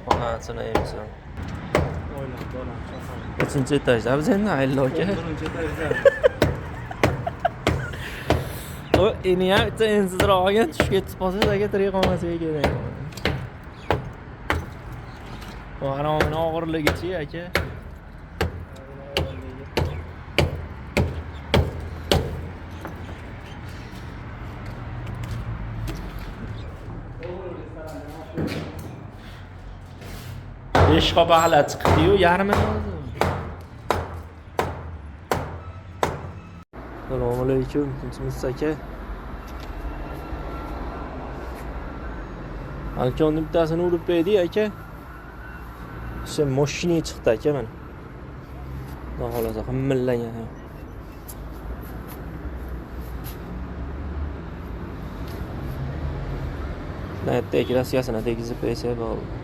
Onasini emisam. O'ylab. Nechinchi etajda biz endi Aylo aka? 11-chi etajda. O eni ham bitta ensizroq olgan tushib ketib qolsa aka tirik qolmasligi kerak. Bu aromini og'irligichi aka. Ishqa bahla chiqdi-yu, yarmini oldi. Assalomu alaykum, tinchmisiz aka? Alkonni bittasini urib berdik aka. O'sha mashina chiqdi aka mana. Xudo xolasa himillagan. Naytda kraskasini tegizib bersa bo'ldi.